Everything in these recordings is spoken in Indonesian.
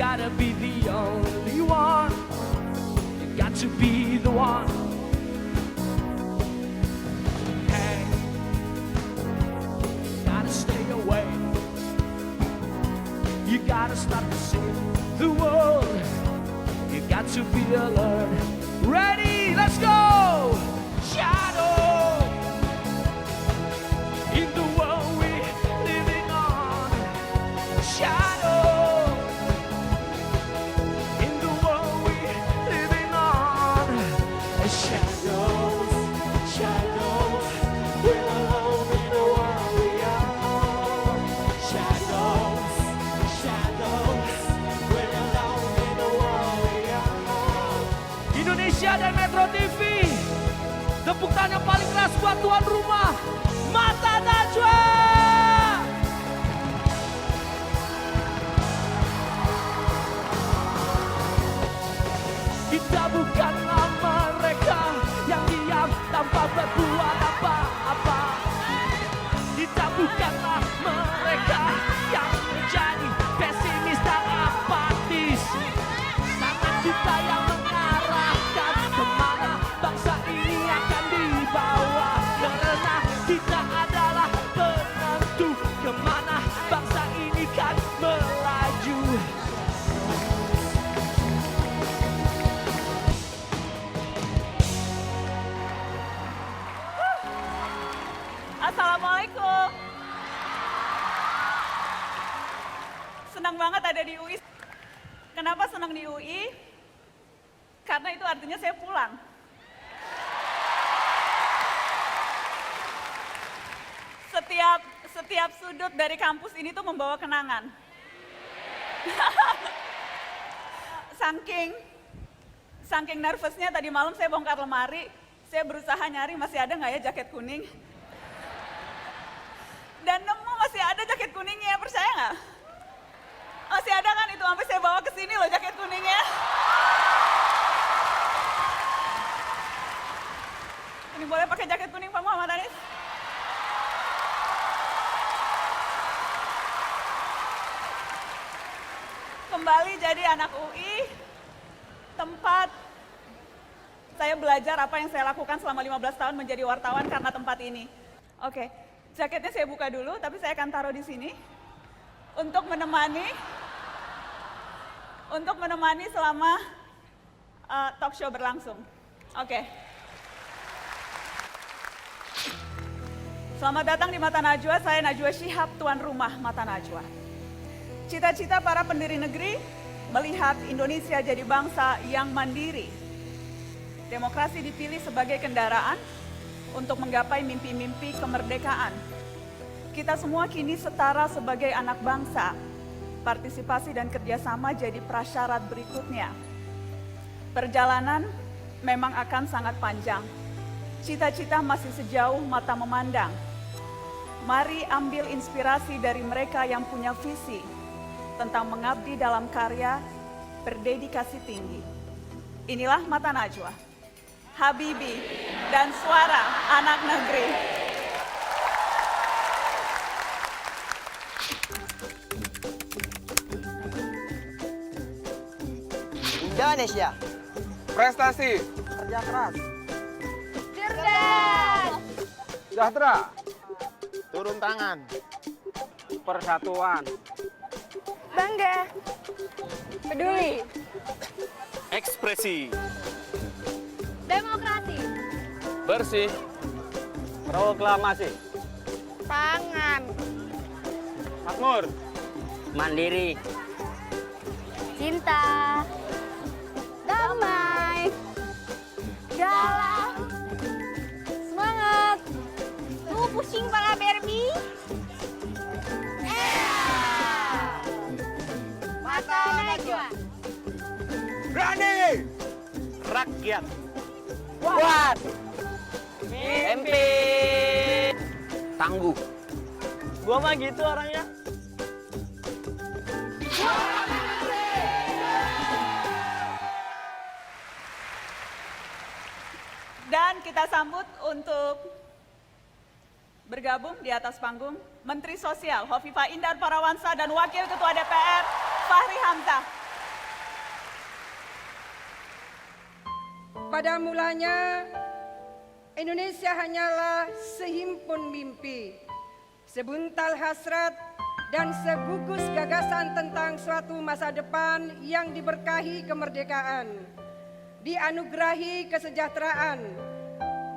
gotta be the only one. You got to be the one. Hey, gotta stay away. You gotta stop to see the world. You got to be alert. Ready? Let's go! Shadow in the world we're living on. Shadow in the world we're living on. Shadows, shadows, we're alone in the world we are. Shadows, shadows, we're alone in the world we are. Indonesia dan Metro TV, tepuk tangan yang paling keras buat tuan rumah, Mata Najwa. Kita bukanlah mereka yang diam tanpa berbuat apa-apa. Kita bukanlah mereka yang menjadi pesimis dan apatis. Tangan kita yang mengarahkan kemana bangsa ini akan dibawa. Karena kita adalah penentu kemana bangsa ini kan melaju. Assalamualaikum. Senang banget ada di UI. Kenapa senang di UI? Karena itu artinya saya pulang. Setiap sudut dari kampus ini tuh membawa kenangan. Saking nervousnya tadi malam saya bongkar lemari, saya berusaha nyari masih ada nggak ya jaket kuning. Dan nemu masih ada jaket kuningnya, percaya nggak? Masih ada kan itu, sampai saya bawa ke sini loh jaket kuningnya. Ini boleh pakai jaket kuning Pak Muhammad Anies? Kembali jadi anak UI, tempat saya belajar apa yang saya lakukan selama 15 tahun menjadi wartawan karena tempat ini. Oke, jaketnya saya buka dulu, tapi saya akan taruh di sini untuk menemani selama talk show berlangsung. Oke. Selamat datang di Mata Najwa, saya Najwa Shihab, tuan rumah Mata Najwa. Cita-cita para pendiri negeri melihat Indonesia jadi bangsa yang mandiri. Demokrasi dipilih sebagai kendaraan untuk menggapai mimpi-mimpi kemerdekaan. Kita semua kini setara sebagai anak bangsa. Partisipasi dan kerjasama jadi prasyarat berikutnya. Perjalanan memang akan sangat panjang. Cita-cita masih sejauh mata memandang. Mari ambil inspirasi dari mereka yang punya visi tentang mengabdi dalam karya, berdedikasi tinggi. Inilah Mata Najwa, Habibie, dan suara anak negeri. Indonesia, Prestasi, kerja keras, Cerdas! sejahtera, turun tangan, persatuan, Bangga! Peduli! Ekspresi, Demokrasi! bersih, proklamasi, Pangan! makmur, mandiri, Cinta! Damai! Galak! Semangat! Tuh pusing pala Barbie! Mata Najwa! berani, rakyat, kuat, mimpi, tangguh. gua mah gitu orangnya. Dan kita sambut untuk bergabung di atas panggung Menteri Sosial Hovifah Indar Parawansa dan Wakil Ketua DPR Fahri Hamzah. Pada mulanya, Indonesia hanyalah sehimpun mimpi, sebuntal hasrat, dan segugus gagasan tentang suatu masa depan yang diberkahi kemerdekaan, dianugerahi kesejahteraan,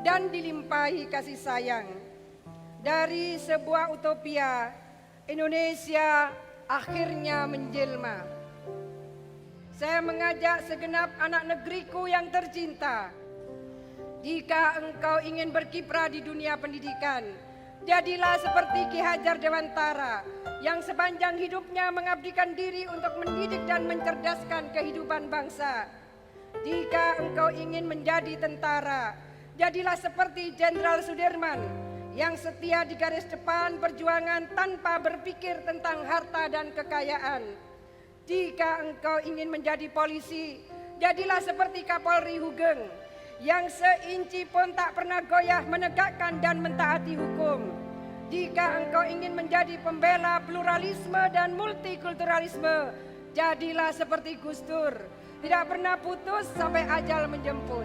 dan dilimpahi kasih sayang. Dari sebuah utopia, Indonesia akhirnya menjelma. Saya mengajak segenap anak negeriku yang tercinta, jika engkau ingin berkiprah di dunia pendidikan, jadilah seperti Ki Hajar Dewantara yang sepanjang hidupnya mengabdikan diri untuk mendidik dan mencerdaskan kehidupan bangsa. Jika engkau ingin menjadi tentara, jadilah seperti Jenderal Sudirman yang setia di garis depan perjuangan tanpa berpikir tentang harta dan kekayaan. Jika engkau ingin menjadi polisi, jadilah seperti Kapolri Hugeng yang seinci pun tak pernah goyah menegakkan dan mentaati hukum. Jika engkau ingin menjadi pembela pluralisme dan multikulturalisme, jadilah seperti Gus Dur, tidak pernah putus sampai ajal menjemput.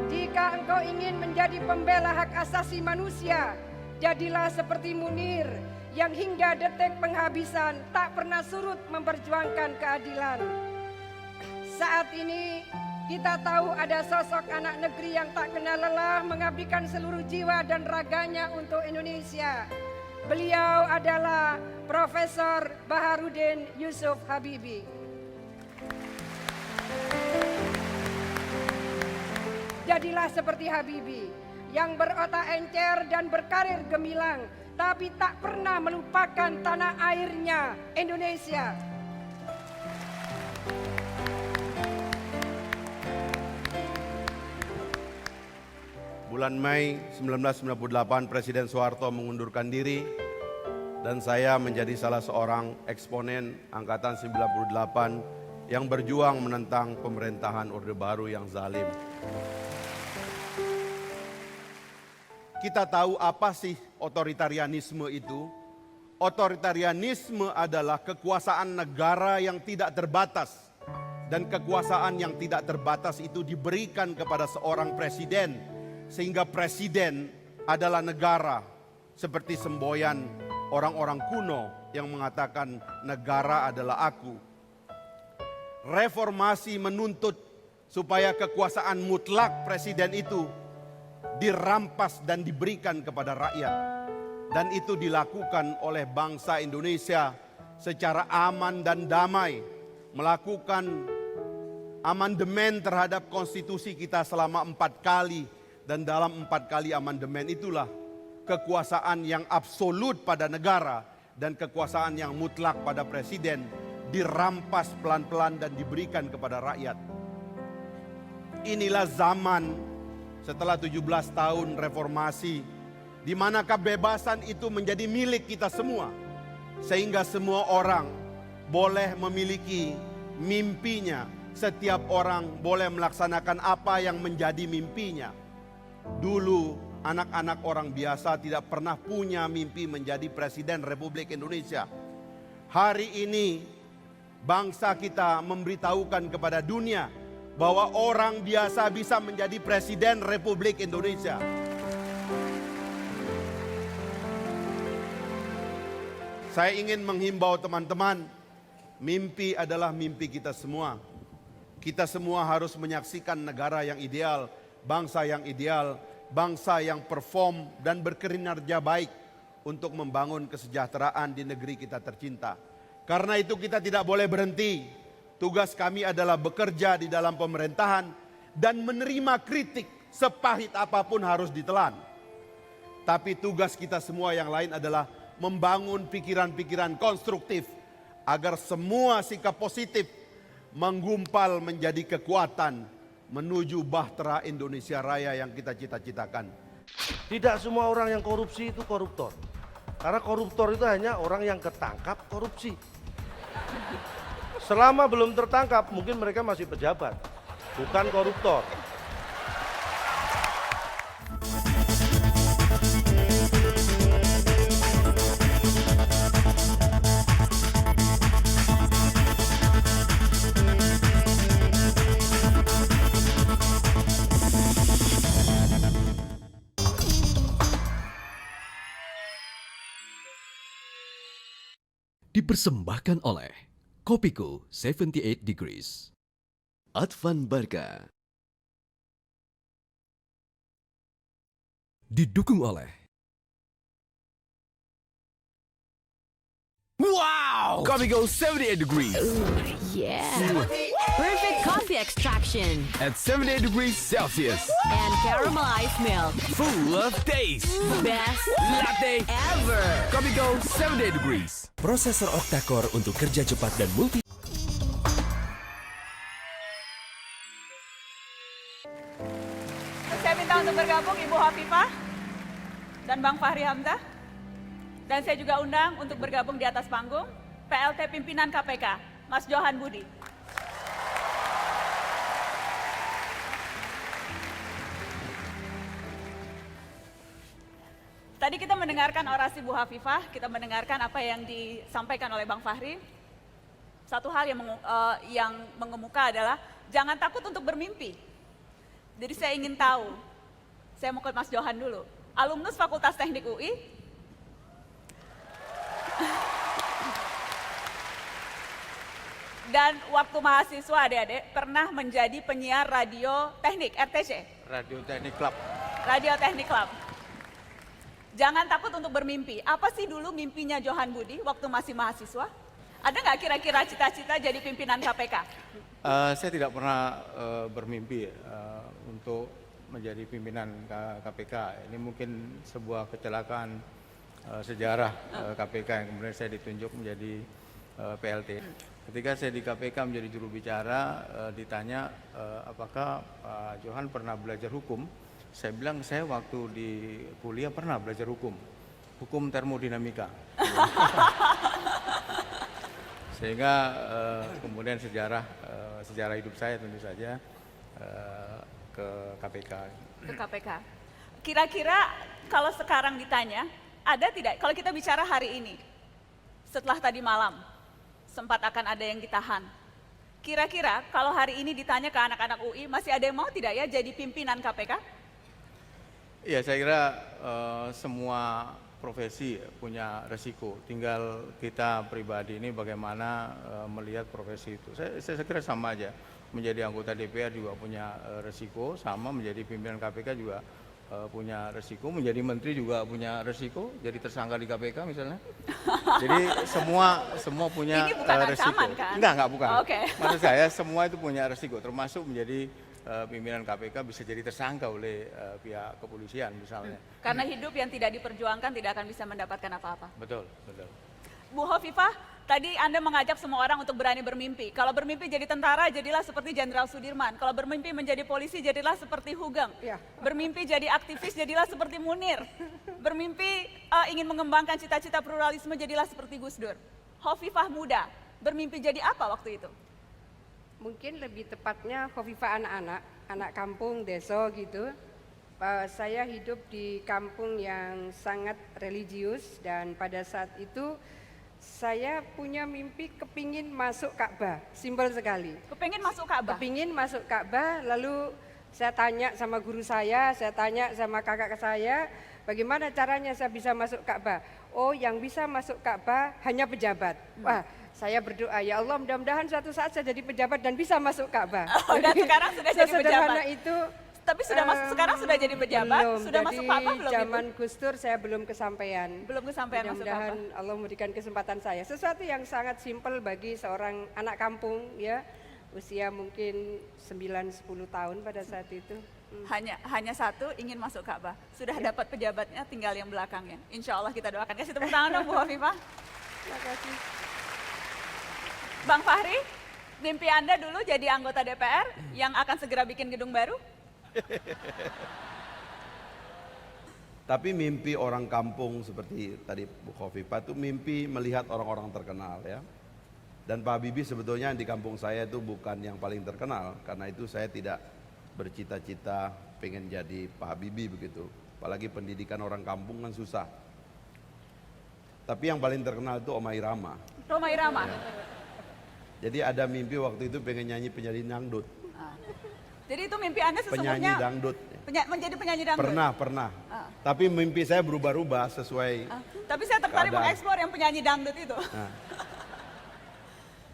Jika engkau ingin menjadi pembela hak asasi manusia, jadilah seperti Munir yang hingga detik penghabisan tak pernah surut memperjuangkan keadilan. Saat ini kita tahu ada sosok anak negeri yang tak kenal lelah mengabdikan seluruh jiwa dan raganya untuk Indonesia. Beliau adalah Profesor Baharudin Yusuf Habibie. Jadilah seperti Habibie yang berotak encer dan berkarir gemilang, tapi tak pernah melupakan tanah airnya, Indonesia. Bulan Mei 1998 Presiden Soeharto mengundurkan diri dan saya menjadi salah seorang eksponen Angkatan 98 yang berjuang menentang pemerintahan Orde Baru yang zalim. Kita tahu apa sih otoritarianisme itu? Otoritarianisme adalah kekuasaan negara yang tidak terbatas. Dan kekuasaan yang tidak terbatas itu diberikan kepada seorang presiden. Sehingga presiden adalah negara, seperti semboyan orang-orang kuno yang mengatakan negara adalah aku. Reformasi menuntut supaya kekuasaan mutlak presiden itu dirampas dan diberikan kepada rakyat. Dan itu dilakukan oleh bangsa Indonesia secara aman dan damai, melakukan amandemen terhadap konstitusi kita selama 4 kali. Dan dalam 4 kali amandemen itulah kekuasaan yang absolut pada negara dan kekuasaan yang mutlak pada presiden dirampas pelan-pelan dan diberikan kepada rakyat. Inilah zaman setelah 17 tahun reformasi, di mana kebebasan itu menjadi milik kita semua. Sehingga semua orang boleh memiliki mimpinya, setiap orang boleh melaksanakan apa yang menjadi mimpinya. Dulu anak-anak orang biasa tidak pernah punya mimpi menjadi Presiden Republik Indonesia. Hari ini bangsa kita memberitahukan kepada dunia bahwa orang biasa bisa menjadi Presiden Republik Indonesia. Saya ingin menghimbau teman-teman, mimpi adalah mimpi kita semua. Kita semua harus menyaksikan negara yang ideal, bangsa yang ideal, bangsa yang perform dan berkinerja baik untuk membangun kesejahteraan di negeri kita tercinta. Karena itu kita tidak boleh berhenti. Tugas kami adalah bekerja di dalam pemerintahan dan menerima kritik sepahit apapun harus ditelan. Tapi tugas kita semua yang lain adalah membangun pikiran-pikiran konstruktif agar semua sikap positif menggumpal menjadi kekuatan menuju bahtera Indonesia Raya yang kita cita-citakan. Tidak semua orang yang korupsi itu koruptor. Karena koruptor itu hanya orang yang ketangkap korupsi. Selama belum tertangkap, mungkin mereka masih pejabat, bukan koruptor. dipersembahkan oleh Kopiko 78 Degrees, Advan Barga, didukung oleh Wow! Kopiko 78 Degrees Yeah. Perfect coffee extraction at 78 degrees Celsius. and caramelized milk. Full of taste. Best Latte ever. Kopiko 78 Degrees. prosesor octa-core untuk kerja cepat dan multi. Saya minta untuk bergabung Ibu Hafifah dan Bang Fahri Hamzah. Dan saya juga undang untuk bergabung di atas panggung PLT Pimpinan KPK, Mas Johan Budi. Tadi kita mendengarkan orasi Bu Hafifah, kita mendengarkan apa yang disampaikan oleh Bang Fahri. Satu hal yang mengemuka adalah jangan takut untuk bermimpi. Jadi saya ingin tahu, saya mau ke Mas Johan dulu. Alumnus Fakultas Teknik UI, dan waktu mahasiswa adik-adik pernah menjadi penyiar radio teknik RTC. Radio Teknik Club. Radio Teknik Club. Jangan takut untuk bermimpi. Apa sih dulu mimpinya Johan Budi waktu masih mahasiswa? Ada nggak kira-kira cita-cita jadi pimpinan KPK? Saya tidak pernah bermimpi untuk menjadi pimpinan KPK. Ini mungkin sebuah kecelakaan sejarah KPK yang kemudian saya ditunjuk menjadi PLT. Ketika saya di KPK menjadi juru bicara, ditanya apakah Pak Johan pernah belajar hukum. Saya bilang saya waktu di kuliah pernah belajar hukum termodinamika. Sehingga kemudian sejarah hidup saya tentu saja ke KPK. Ke KPK. Kira-kira kalau sekarang ditanya, ada tidak, kalau kita bicara hari ini, setelah tadi malam, sempat akan ada yang ditahan. Kira-kira kalau hari ini ditanya ke anak-anak UI, masih ada yang mau tidak ya jadi pimpinan KPK? Iya, saya kira semua profesi punya resiko. Tinggal kita pribadi ini bagaimana melihat profesi itu. Saya kira sama aja. Menjadi anggota DPR juga punya resiko, sama menjadi pimpinan KPK juga punya resiko, menjadi menteri juga punya resiko, jadi tersangka di KPK misalnya. Jadi semua punya Ini bukan resiko. ancaman kan? Enggak bukan. Oke. Maksud saya semua itu punya resiko, termasuk menjadi pimpinan KPK bisa jadi tersangka oleh pihak kepolisian misalnya. Karena hidup yang tidak diperjuangkan tidak akan bisa mendapatkan apa-apa. Betul. Bu Hovifah, tadi Anda mengajak semua orang untuk berani bermimpi. Kalau bermimpi jadi tentara, jadilah seperti Jenderal Sudirman. Kalau bermimpi menjadi polisi, jadilah seperti Hugeng. Ya. Bermimpi jadi aktivis, jadilah seperti Munir. Bermimpi ingin mengembangkan cita-cita pluralisme, jadilah seperti Gus Dur. Hovifah muda, bermimpi jadi apa waktu itu? Mungkin lebih tepatnya Hovifah anak-anak, anak kampung, desa gitu. Saya hidup di kampung yang sangat religius dan pada saat itu saya punya mimpi kepingin masuk Ka'bah, simpel sekali. Kepingin masuk Ka'bah? Kepingin masuk Ka'bah, lalu saya tanya sama guru saya tanya sama kakak saya, bagaimana caranya saya bisa masuk Ka'bah? Oh, yang bisa masuk Ka'bah hanya pejabat. Wah, saya berdoa, ya Allah mudah-mudahan suatu saat saya jadi pejabat dan bisa masuk Ka'bah. Oh, dan sekarang sudah jadi pejabat. Itu. Tapi sekarang sudah jadi pejabat, belum. sudah Jadi masuk Ka'bah belum? Zaman Gus Dur saya belum kesampaian. Belum kesampaian masuk Ka'bah. Mudah-mudahan Allah memberikan kesempatan saya. Sesuatu yang sangat simpel bagi seorang anak kampung ya, usia mungkin 9-10 tahun pada saat itu. Hanya satu, ingin masuk Ka'bah. Sudah dapat pejabatnya, tinggal yang belakangnya. Insya Allah kita doakan. Kasih tepuk tangan dong Bu Hovifah. Terima kasih. Bang Fahri, mimpi Anda dulu jadi anggota DPR yang akan segera bikin gedung baru? Tapi mimpi orang kampung seperti tadi Bu Hovifah itu mimpi melihat orang-orang terkenal ya. Dan Pak Habibie sebetulnya di kampung saya itu bukan yang paling terkenal. Karena itu saya tidak bercita-cita pengen jadi Pak Habibie begitu. Apalagi pendidikan orang kampung kan susah. Tapi yang paling terkenal itu Rhoma Irama. Rhoma Irama? Ya. Jadi ada mimpi waktu itu pengen nyanyi penyanyi dangdut. Jadi itu mimpi Anda sesungguhnya penyanyi dangdut. Menjadi penyanyi dangdut? Pernah. Tapi mimpi saya berubah-ubah sesuai Tapi saya tertarik keadaan. mengeksplor yang penyanyi dangdut itu.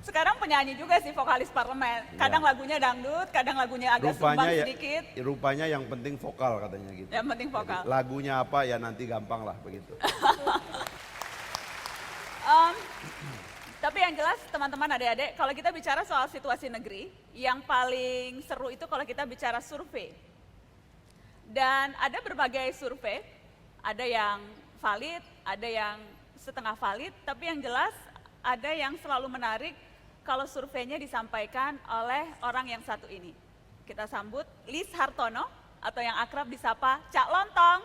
Sekarang penyanyi juga sih, vokalis parlemen. Kadang lagunya dangdut, kadang lagunya agak sumbang sedikit. Rupanya yang penting vokal katanya gitu. Yang penting vokal. Jadi, lagunya apa ya nanti gampang lah begitu. Tapi yang jelas teman-teman adik-adik, kalau kita bicara soal situasi negeri, yang paling seru itu kalau kita bicara survei. Dan ada berbagai survei, ada yang valid, ada yang setengah valid, tapi yang jelas ada yang selalu menarik kalau surveinya disampaikan oleh orang yang satu ini. Kita sambut Liz Hartono atau yang akrab disapa Cak Lontong.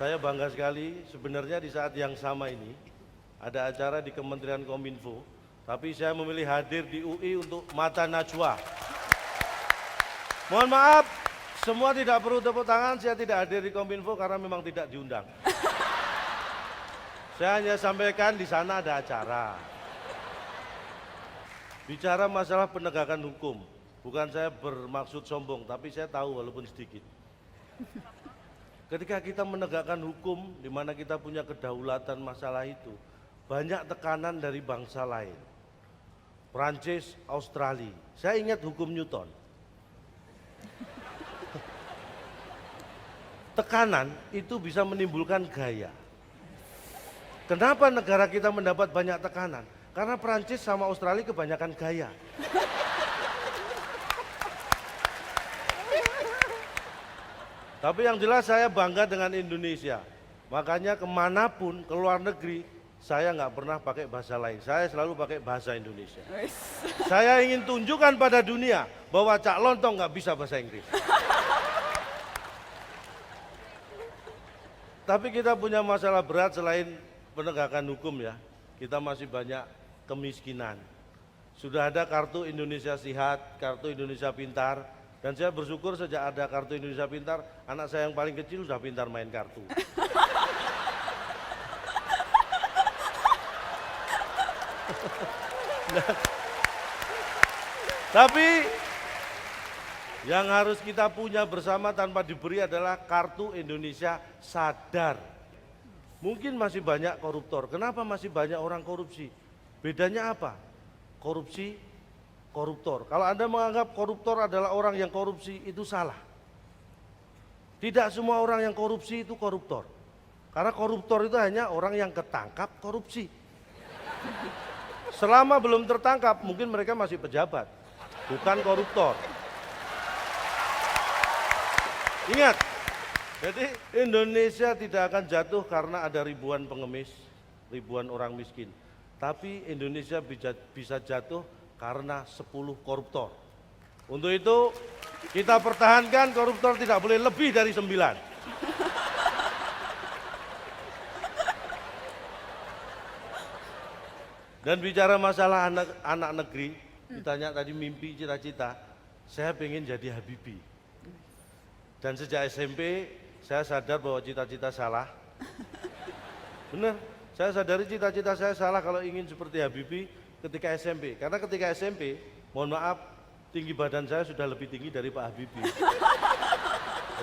Saya bangga sekali sebenarnya di saat yang sama ini ada acara di Kementerian Kominfo, tapi saya memilih hadir di UI untuk Mata Najwa. Mohon maaf, semua tidak perlu tepuk tangan, saya tidak hadir di Kominfo karena memang tidak diundang. Saya hanya sampaikan di sana ada acara. Bicara masalah penegakan hukum, bukan saya bermaksud sombong, tapi saya tahu walaupun sedikit. Ketika kita menegakkan hukum, di mana kita punya kedaulatan masalah itu, banyak tekanan dari bangsa lain. Prancis, Australia. Saya ingat hukum Newton. Tekanan itu bisa menimbulkan gaya. Kenapa negara kita mendapat banyak tekanan? Karena Prancis sama Australia kebanyakan gaya. Tapi yang jelas saya bangga dengan Indonesia. Makanya kemanapun, ke luar negeri, saya nggak pernah pakai bahasa lain. Saya selalu pakai bahasa Indonesia. Saya ingin tunjukkan pada dunia bahwa Cak Lontong nggak bisa bahasa Inggris. Tapi kita punya masalah berat selain penegakan hukum ya. Kita masih banyak kemiskinan. Sudah ada kartu Indonesia Sehat, kartu Indonesia Pintar. Dan saya bersyukur sejak ada kartu Indonesia Pintar, anak saya yang paling kecil sudah pintar main kartu. Tapi yang harus kita punya bersama tanpa diberi adalah kartu Indonesia Sadar. Mungkin masih banyak koruptor. Kenapa masih banyak orang korupsi? Bedanya apa? Korupsi, koruptor. Kalau Anda menganggap koruptor adalah orang yang korupsi, itu salah. Tidak semua orang yang korupsi itu koruptor. Karena koruptor itu hanya orang yang ketangkap korupsi. Selama belum tertangkap, mungkin mereka masih pejabat, bukan koruptor. Ingat, jadi Indonesia tidak akan jatuh karena ada ribuan pengemis, ribuan orang miskin. Tapi Indonesia bisa jatuh karena 10 koruptor. Untuk itu kita pertahankan koruptor tidak boleh lebih dari 9. Dan bicara masalah anak negeri, ditanya tadi mimpi, cita-cita, saya pengen jadi Habibie. Dan sejak SMP saya sadar bahwa cita-cita salah. Benar, saya sadari cita-cita saya salah kalau ingin seperti Habibie ketika SMP. Karena ketika SMP, mohon maaf, tinggi badan saya sudah lebih tinggi dari Pak Habibie.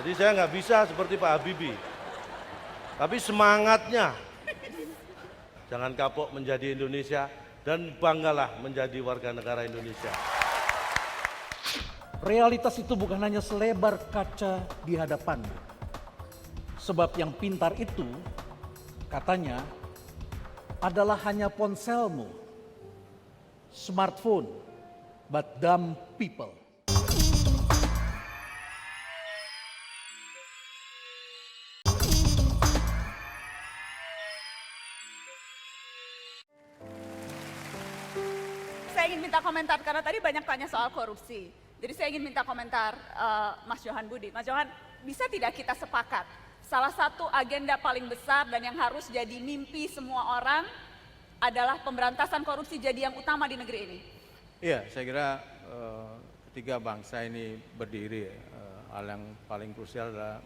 Jadi saya nggak bisa seperti Pak Habibie. Tapi semangatnya, jangan kapok menjadi Indonesia dan banggalah menjadi warga negara Indonesia. Realitas itu bukan hanya selebar kaca di hadapan. Sebab yang pintar itu, katanya, adalah hanya ponselmu, smartphone, but dumb people. Saya ingin minta komentar karena tadi banyak tanya soal korupsi. Jadi saya ingin minta komentar Mas Johan Budi. Mas Johan, bisa tidak kita sepakat salah satu agenda paling besar dan yang harus jadi mimpi semua orang adalah pemberantasan korupsi jadi yang utama di negeri ini? Iya, saya kira ketiga bangsa ini berdiri. Hal yang paling krusial adalah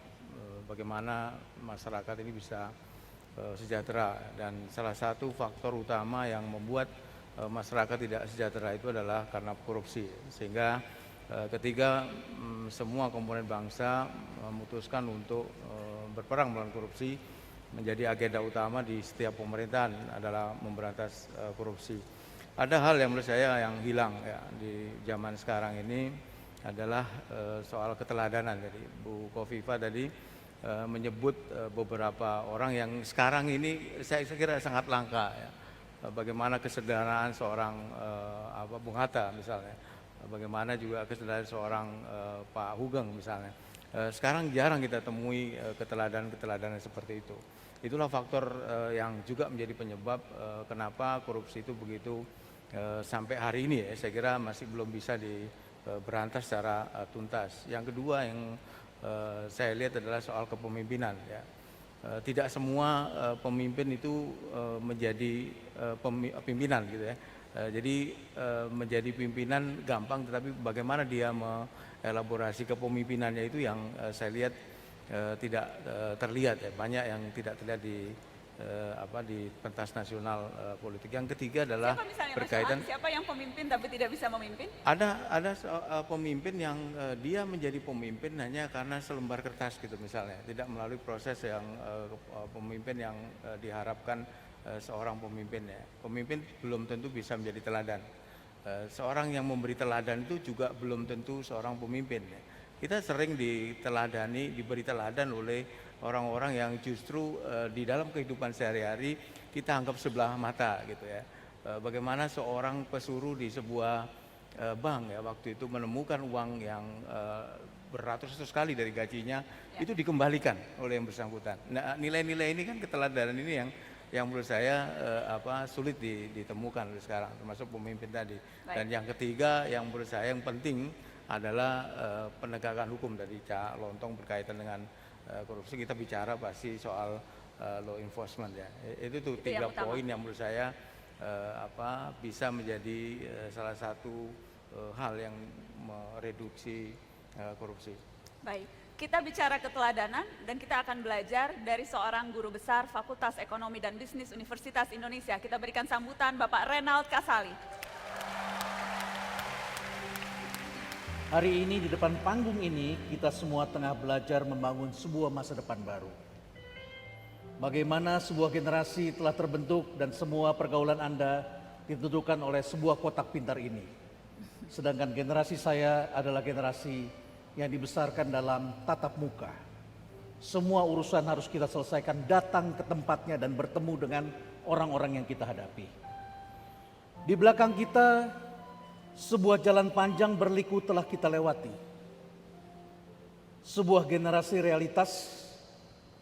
bagaimana masyarakat ini bisa sejahtera. Dan salah satu faktor utama yang membuat masyarakat tidak sejahtera itu adalah karena korupsi. Sehingga ketiga semua komponen bangsa memutuskan untuk berperang melawan korupsi. menjadi agenda utama di setiap pemerintahan adalah memberantas korupsi. Ada hal yang menurut saya yang hilang ya di zaman sekarang ini adalah soal keteladanan. Jadi Bu Kofifa tadi menyebut beberapa orang yang sekarang ini saya kira sangat langka ya. Bagaimana kesederhanaan seorang Bung Hatta misalnya, bagaimana juga kesederhanaan seorang Pak Hugeng misalnya. Sekarang jarang kita temui keteladanan seperti itu. Itulah faktor yang juga menjadi penyebab kenapa korupsi itu begitu sampai hari ini ya, saya kira masih belum bisa diberantas secara tuntas. Yang kedua yang saya lihat adalah soal kepemimpinan ya. Tidak semua pemimpin itu menjadi pimpinan gitu ya. Jadi menjadi pimpinan gampang, tetapi bagaimana dia mengelaborasi kepemimpinannya itu yang saya lihat tidak terlihat ya. Banyak yang tidak terlihat di pentas nasional politik. Yang ketiga adalah berkaitan siapa yang pemimpin tapi tidak bisa memimpin? Ada pemimpin yang dia menjadi pemimpin hanya karena selembar kertas gitu misalnya, tidak melalui proses yang pemimpin yang diharapkan seorang pemimpin ya. Pemimpin belum tentu bisa menjadi teladan. Seorang yang memberi teladan itu juga belum tentu seorang pemimpin ya. Kita sering diberi teladan oleh orang-orang yang justru di dalam kehidupan sehari-hari kita anggap sebelah mata gitu ya. Bagaimana seorang pesuruh di sebuah bank ya waktu itu menemukan uang yang beratus-ratus kali dari gajinya itu dikembalikan oleh yang bersangkutan. Nah, nilai-nilai ini kan keteladanan ini yang menurut saya sulit ditemukan sekarang, termasuk pemimpin tadi. Dan yang ketiga yang menurut saya yang penting adalah penegakan hukum dari Cak Lontong berkaitan dengan korupsi. Kita bicara pasti soal law enforcement ya. Itu tuh 3 poin yang menurut saya bisa menjadi salah satu hal yang mereduksi korupsi. Baik, kita bicara keteladanan dan kita akan belajar dari seorang guru besar Fakultas Ekonomi dan Bisnis Universitas Indonesia. Kita berikan sambutan Bapak Renald Kasali. Hari ini di depan panggung ini kita semua tengah belajar membangun sebuah masa depan baru. Bagaimana sebuah generasi telah terbentuk dan semua pergaulan Anda ditentukan oleh sebuah kotak pintar ini. Sedangkan generasi saya adalah generasi yang dibesarkan dalam tatap muka. Semua urusan harus kita selesaikan datang ke tempatnya dan bertemu dengan orang-orang yang kita hadapi. Di belakang kita sebuah jalan panjang berliku telah kita lewati. Sebuah generasi realitas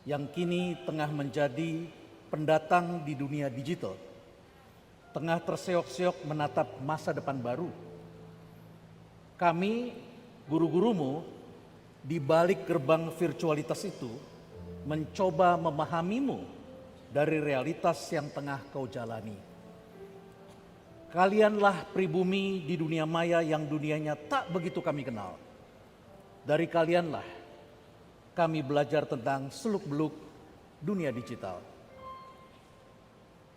yang kini tengah menjadi pendatang di dunia digital. Tengah terseok-seok menatap masa depan baru. Kami, guru-gurumu, di balik gerbang virtualitas itu, mencoba memahamimu dari realitas yang tengah kau jalani. Kalianlah pribumi di dunia maya yang dunianya tak begitu kami kenal. Dari kalianlah kami belajar tentang seluk-beluk dunia digital.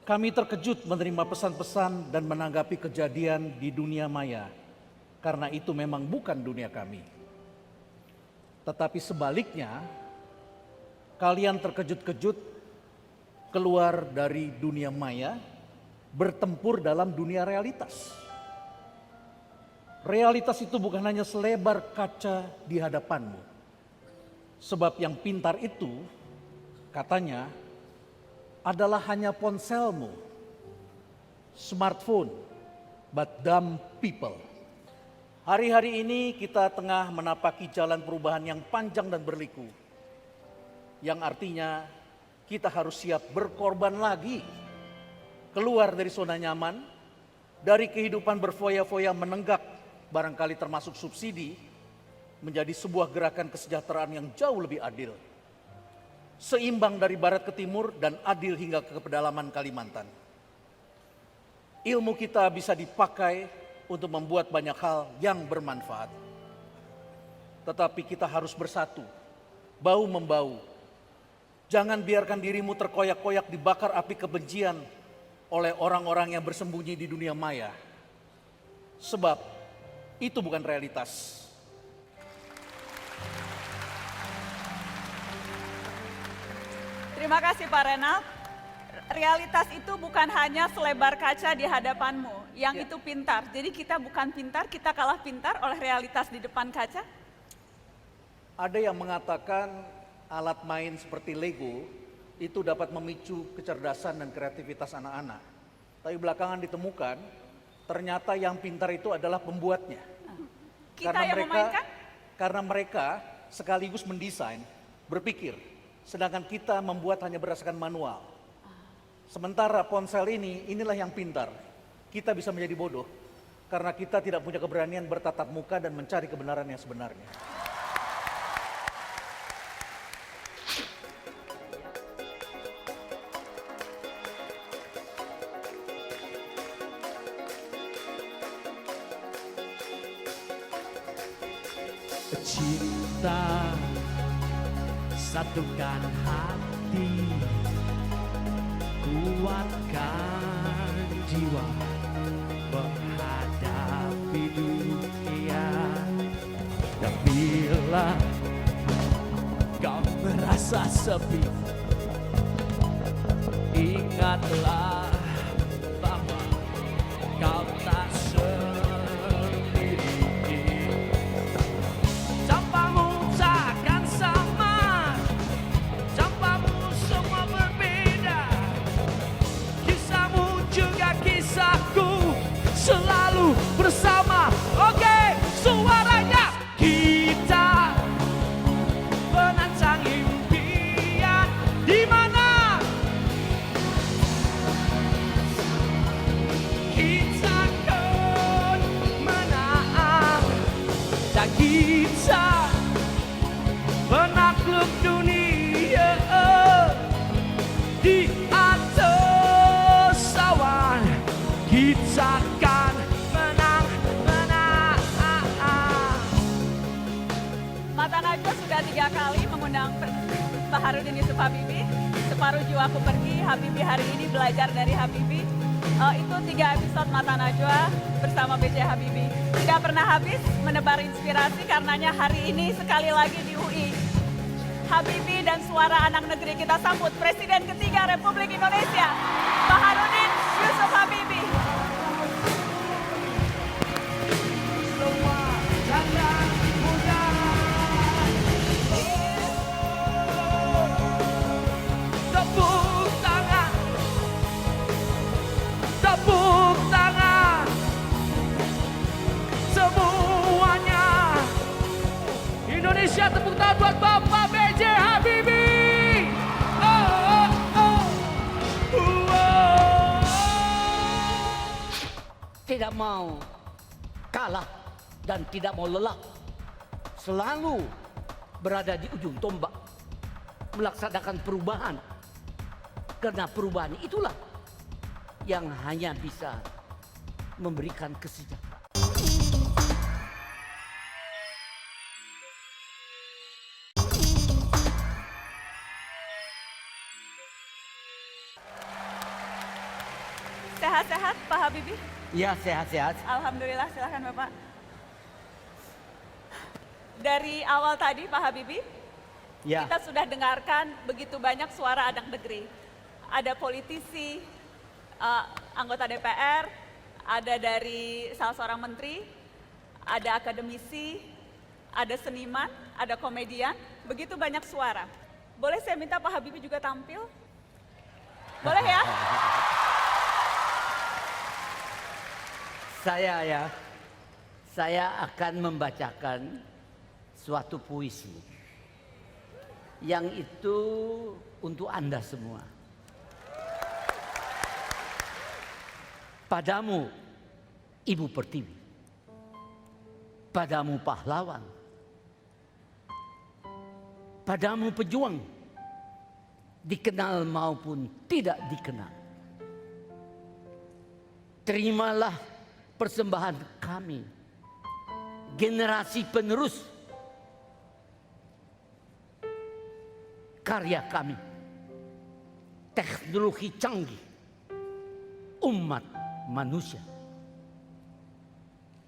Kami terkejut menerima pesan-pesan dan menanggapi kejadian di dunia maya, karena itu memang bukan dunia kami. Tetapi sebaliknya, kalian terkejut-kejut keluar dari dunia maya, bertempur dalam dunia realitas. Realitas itu bukan hanya selebar kaca di hadapanmu. Sebab yang pintar itu, katanya, adalah hanya ponselmu, smartphone, but dumb people. Hari-hari ini kita tengah menapaki jalan perubahan yang panjang dan berliku. Yang artinya kita harus siap berkorban lagi. Keluar dari zona nyaman, dari kehidupan berfoya-foya menenggak, barangkali termasuk subsidi, menjadi sebuah gerakan kesejahteraan yang jauh lebih adil. Seimbang dari barat ke timur dan adil hingga ke pedalaman Kalimantan. Ilmu kita bisa dipakai untuk membuat banyak hal yang bermanfaat. Tetapi kita harus bersatu, bahu-membahu. Jangan biarkan dirimu terkoyak-koyak dibakar api kebencian oleh orang-orang yang bersembunyi di dunia maya. Sebab itu bukan realitas. Terima kasih Pak Renald. Realitas itu bukan hanya selebar kaca di hadapanmu, yang itu pintar. Jadi kita bukan pintar, kita kalah pintar oleh realitas di depan kaca. Ada yang mengatakan alat main seperti Lego itu dapat memicu kecerdasan dan kreativitas anak-anak. Tapi belakangan ditemukan ternyata yang pintar itu adalah pembuatnya. Kita yang memainkan? Karena mereka sekaligus mendesain, berpikir, sedangkan kita membuat hanya berdasarkan manual. Sementara ponsel inilah yang pintar. Kita bisa menjadi bodoh karena kita tidak punya keberanian bertatap muka dan mencari kebenaran yang sebenarnya. Cinta satukan hati, kuatkan jiwa menghadapi dunia. Dan bila kau merasa sepi, ingatlah bahwa kau tak sendiri. Campamu takkan sama, campamu semua berbeda. Kisahmu juga kisahku, selalu bersama. Oke, suaranya kita menantang impian di mana kita akan menang dan kita menakluk dunia di atas awan. Kita akan menang. Mata Najwa sudah 3 kali mengundang Baharudin Yusuf Habibie. Separuh jiwaku pergi, Habibie hari ini belajar dari Habibie. Itu 3 episode Mata Najwa bersama B.J. Habibie. Tidak pernah habis menebar inspirasi, karenanya hari ini sekali lagi di UI. Habibie dan suara anak negeri, kita sambut Presiden ketiga Republik Indonesia, Baharudin Yusuf Habibie. Tepuk tangan, tepuk tangan, semuanya. Indonesia, tepuk tangan buat Bapak B.J. Habibie. Tidak mau kalah dan tidak mau lelah. Selalu berada di ujung tombak, melaksanakan perubahan. Karena perubahan itulah yang hanya bisa memberikan kesejahteraan. Sehat-sehat Pak Habibie? Ya, sehat-sehat. Alhamdulillah, silahkan Bapak. Dari awal tadi Pak Habibie, Ya. kita sudah dengarkan begitu banyak suara anak negeri. Ada politisi, anggota DPR, ada dari salah seorang menteri, ada akademisi, ada seniman, ada komedian, begitu banyak suara. Boleh saya minta Pak Habibie juga tampil? Boleh ya? Saya akan membacakan suatu puisi yang itu untuk Anda semua. Padamu, Ibu Pertiwi. Padamu pahlawan. Padamu pejuang, dikenal maupun tidak dikenal. Terimalah persembahan kami, generasi penerus karya kami, teknologi canggih, umat manusia.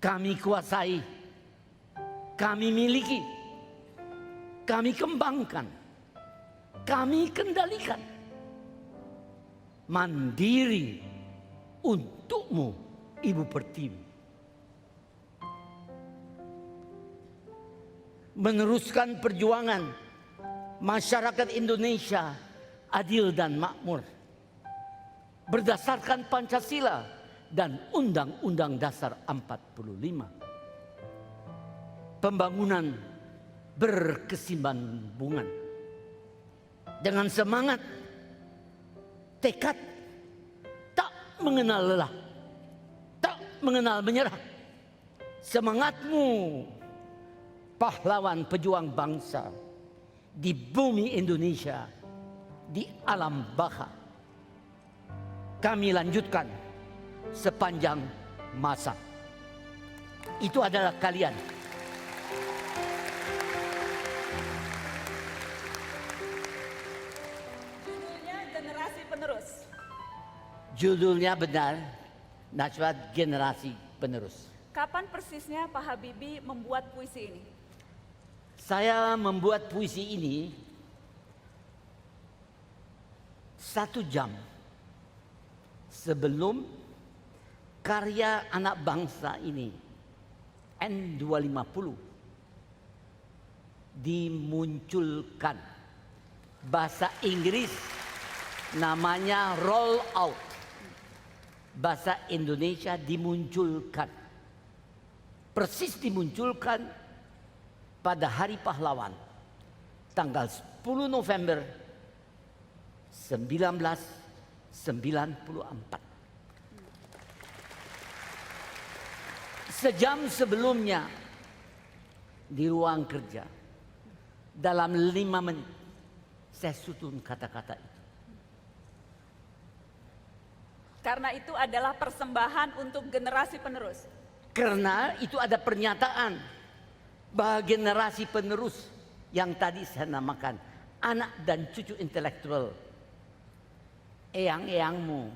Kami kuasai, kami miliki, kami kembangkan kami kendalikan. Mandiri untukmu, Ibu Pertiwi. Meneruskan perjuangan masyarakat Indonesia adil dan makmur berdasarkan Pancasila dan Undang-Undang Dasar 45. Pembangunan berkesinambungan dengan semangat, tekad, tak mengenal lelah, tak mengenal menyerah. Semangatmu, pahlawan pejuang bangsa di bumi Indonesia, di alam baka, kami lanjutkan sepanjang masa. Itu adalah kalian. Judulnya Generasi Penerus. Judulnya benar, Najwa Generasi Penerus. Kapan persisnya Pak Habibie membuat puisi ini? Saya membuat puisi ini 1 jam sebelum karya anak bangsa ini, N250, dimunculkan. Bahasa Inggris namanya roll out. Bahasa Indonesia dimunculkan. Persis dimunculkan pada Hari Pahlawan, tanggal 10 November 1994. Sejam sebelumnya di ruang kerja, dalam 5 menit saya susun kata-kata itu. Karena itu adalah persembahan untuk generasi penerus. Karena itu ada pernyataan bahwa generasi penerus yang tadi saya namakan anak dan cucu intelektual. Eyang-eyangmu,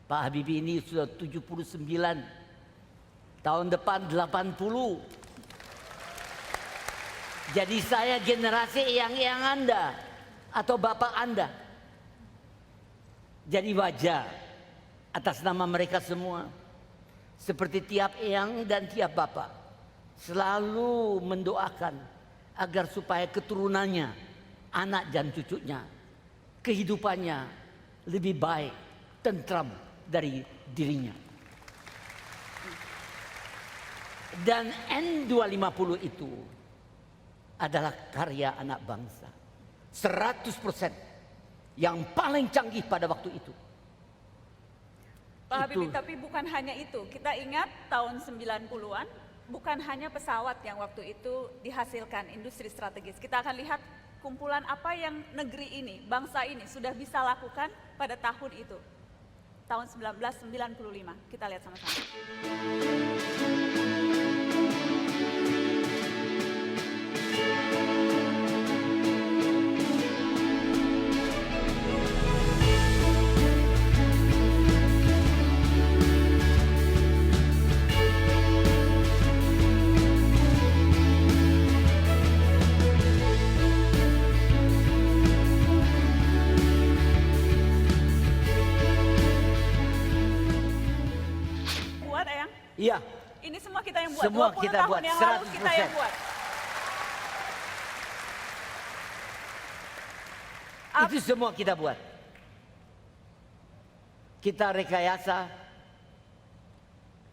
Pak Habibie ini sudah 79, tahun depan 80. Jadi saya generasi eyang-eyang Anda atau bapak Anda. Jadi wajar atas nama mereka semua, seperti tiap eyang dan tiap bapak, selalu mendoakan agar supaya keturunannya, anak dan cucunya, kehidupannya lebih baik, tentram dari dirinya. Dan N250 itu adalah karya anak bangsa 100% yang paling canggih pada waktu itu. Pak Habibie, tapi bukan hanya itu. Kita ingat tahun 90-an, bukan hanya pesawat yang waktu itu dihasilkan industri strategis. Kita akan lihat kumpulan apa yang negeri ini, bangsa ini sudah bisa lakukan pada tahun itu. Tahun 1995. Kita lihat sama-sama. Iya. Ini semua kita yang buat. Semua 20 kita tahun buat, yang lalu kita 100%. yang buat. Itu semua kita buat. Kita rekayasa,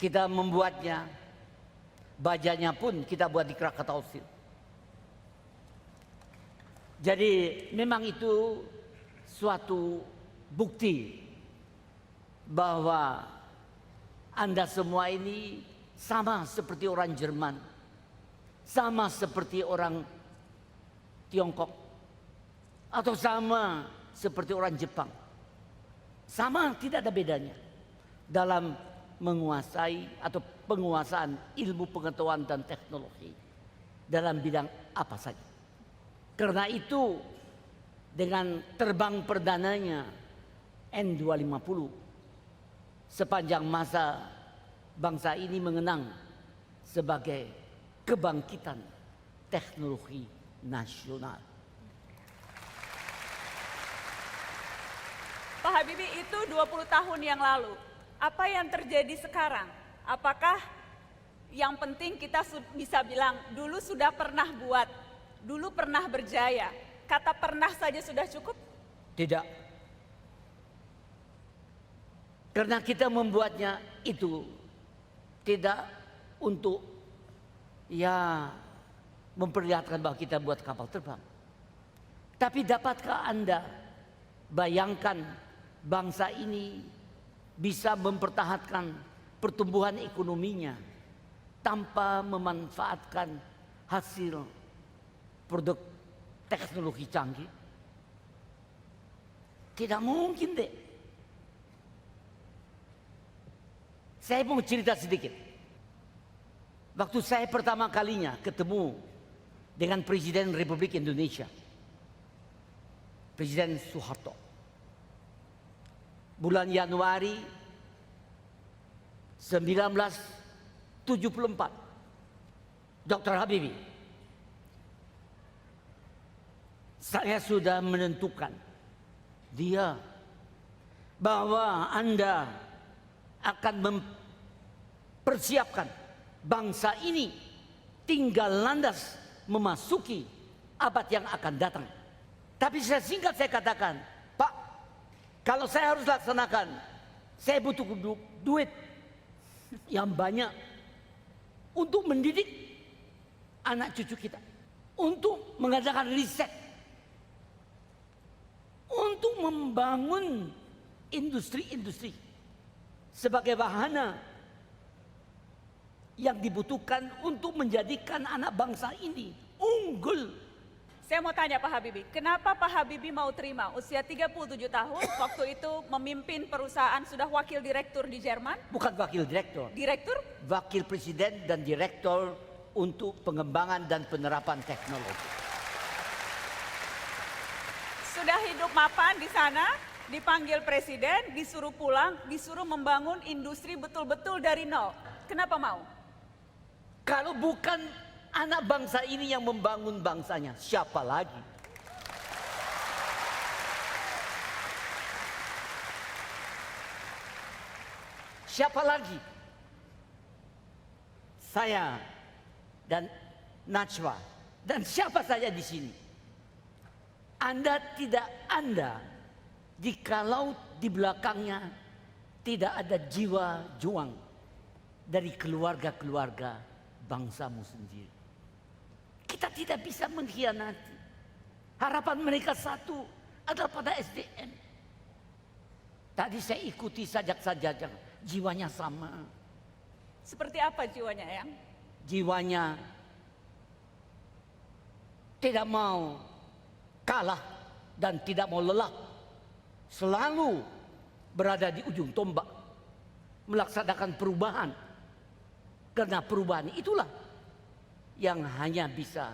kita membuatnya, bajanya pun kita buat di Krakatau Steel. Jadi memang itu suatu bukti bahwa Anda semua ini sama seperti orang Jerman, sama seperti orang Tiongkok, atau sama seperti orang Jepang. Sama, tidak ada bedanya dalam menguasai atau penguasaan ilmu pengetahuan dan teknologi dalam bidang apa saja. Karena itu dengan terbang perdananya N250, sepanjang masa bangsa ini mengenang sebagai kebangkitan teknologi nasional. Habibie itu 20 tahun yang lalu. Apa yang terjadi sekarang? Apakah yang penting kita bisa bilang dulu sudah pernah buat, dulu pernah berjaya. Kata pernah saja sudah cukup? Tidak. Karena kita membuatnya itu tidak untuk memperlihatkan bahwa kita buat kapal terbang. Tapi dapatkah Anda bayangkan bangsa ini bisa mempertahankan pertumbuhan ekonominya tanpa memanfaatkan hasil produk teknologi canggih? Tidak mungkin deh. Saya mau cerita sedikit. Waktu saya pertama kalinya ketemu dengan Presiden Republik Indonesia, Presiden Soeharto, bulan Januari 1974, Dr. Habibie, saya sudah menentukan dia bahwa Anda akan mempersiapkan bangsa ini tinggal landas memasuki abad yang akan datang. Tapi saya katakan, Pak, kalau saya harus laksanakan, saya butuh duit yang banyak untuk mendidik anak cucu kita, untuk mengadakan riset, untuk membangun industri-industri sebagai wahana yang dibutuhkan untuk menjadikan anak bangsa ini unggul. Saya mau tanya Pak Habibie, kenapa Pak Habibie mau terima usia 37 tahun, waktu itu memimpin perusahaan, sudah wakil direktur di Jerman? Bukan wakil direktur. Direktur? Wakil presiden dan direktur untuk pengembangan dan penerapan teknologi. Sudah hidup mapan di sana, dipanggil presiden, disuruh pulang, disuruh membangun industri betul-betul dari nol. Kenapa mau? Kalau bukan anak bangsa ini yang membangun bangsanya, siapa lagi? Siapa lagi? Saya dan Najwa dan siapa saja di sini. Anda jikalau di belakangnya tidak ada jiwa juang dari keluarga-keluarga bangsamu sendiri. Kita tidak bisa mengkhianati. Harapan mereka satu adalah pada SDM. Tadi saya ikuti sajak-sajak, jiwanya sama. Seperti apa jiwanya, Eyang? Jiwanya tidak mau kalah dan tidak mau lelah. Selalu berada di ujung tombak, melaksanakan perubahan. Karena perubahan itulah yang hanya bisa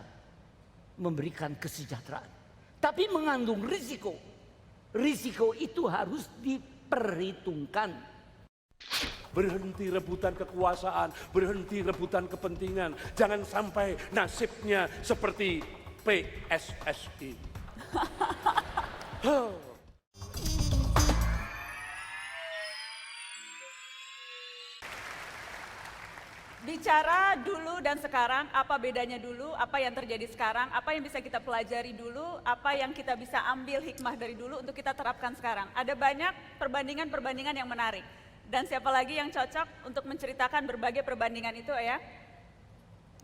memberikan kesejahteraan. Tapi mengandung risiko. Risiko itu harus diperhitungkan. Berhenti rebutan kekuasaan, berhenti rebutan kepentingan. Jangan sampai nasibnya seperti PSSI. Bicara dulu dan sekarang, apa bedanya dulu, apa yang terjadi sekarang, apa yang bisa kita pelajari dulu, apa yang kita bisa ambil hikmah dari dulu untuk kita terapkan sekarang. Ada banyak perbandingan-perbandingan yang menarik. Dan siapa lagi yang cocok untuk menceritakan berbagai perbandingan itu ya?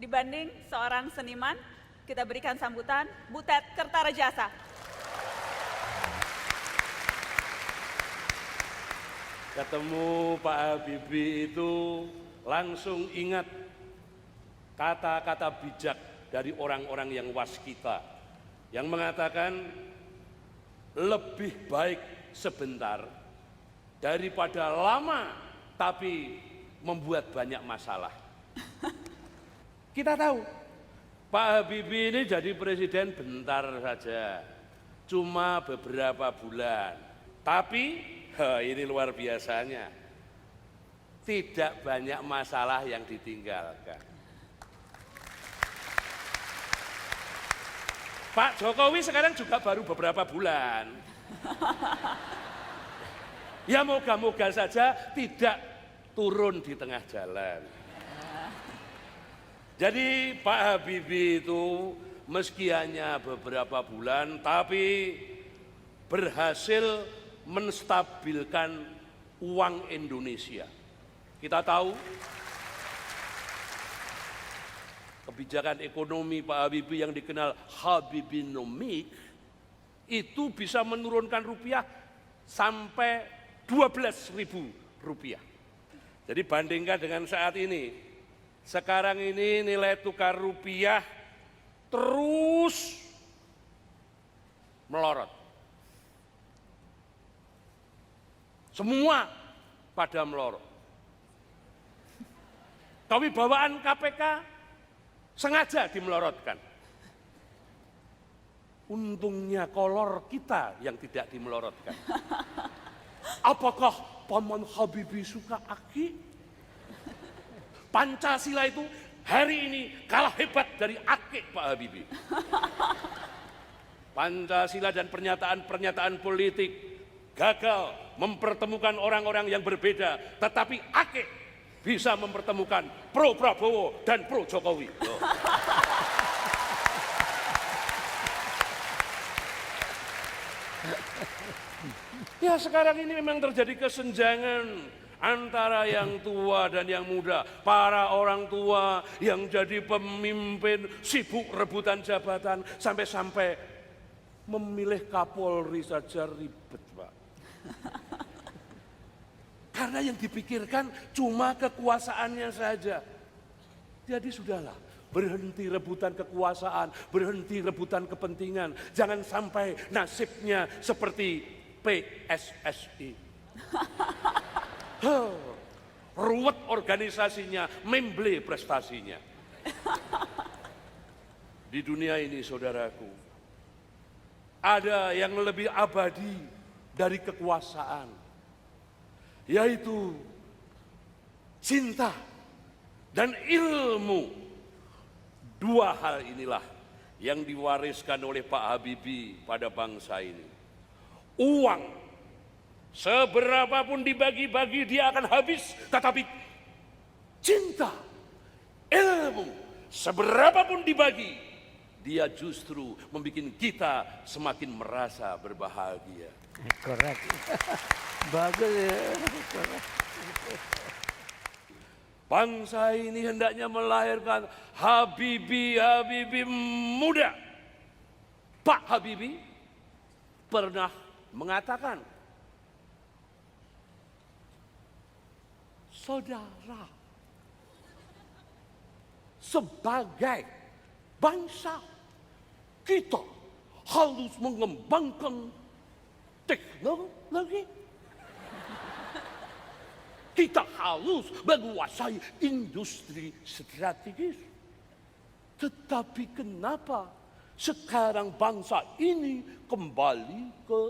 Dibanding seorang seniman, kita berikan sambutan Butet Kertarejasa. Ketemu Pak Habibie itu langsung ingat kata-kata bijak dari orang-orang yang waskita yang mengatakan lebih baik sebentar daripada lama tapi membuat banyak masalah. Kita tahu Pak Habibie ini jadi presiden bentar saja, cuma beberapa bulan, tapi ini luar biasanya, tidak banyak masalah yang ditinggalkan. Pak Jokowi sekarang juga baru beberapa bulan. Ya moga-moga saja tidak turun di tengah jalan. Jadi Pak Habibie itu meski hanya beberapa bulan tapi berhasil menstabilkan uang Indonesia. Kita tahu kebijakan ekonomi Pak Habibie yang dikenal Habibienomics itu bisa menurunkan rupiah sampai 12.000 rupiah. Jadi bandingkan dengan saat ini, sekarang ini nilai tukar rupiah terus melorot. Semua pada melorot. Kewibawaan KPK sengaja dimelorotkan. Untungnya kolor kita yang tidak dimelorotkan. Apakah Paman Habibie suka aki? Pancasila itu hari ini kalah hebat dari aki Pak Habibie. Pancasila dan pernyataan-pernyataan politik gagal mempertemukan orang-orang yang berbeda, tetapi aki bisa mempertemukan pro Prabowo dan pro Jokowi. Ya sekarang ini memang terjadi kesenjangan antara yang tua dan yang muda. Para orang tua yang jadi pemimpin sibuk rebutan jabatan sampai-sampai memilih Kapolri saja ribet, Pak. Karena yang dipikirkan cuma kekuasaannya saja. Jadi sudahlah, berhenti rebutan kekuasaan, berhenti rebutan kepentingan. Jangan sampai nasibnya seperti PSSI. Ruwet organisasinya, memble prestasinya. Di dunia ini saudaraku, ada yang lebih abadi dari kekuasaan, yaitu cinta dan ilmu. Dua hal inilah yang diwariskan oleh Pak Habibie pada bangsa ini. Uang seberapapun dibagi-bagi dia akan habis, tetapi cinta, ilmu seberapapun dibagi dia justru membuat kita semakin merasa berbahagia. Korek. Bagus ya. Bangsa ini hendaknya melahirkan Habibie muda. Pak Habibie pernah mengatakan, saudara, sebagai bangsa kita harus mengembangkan teknologi. Kita harus menguasai industri strategis. Tetapi kenapa sekarang bangsa ini kembali ke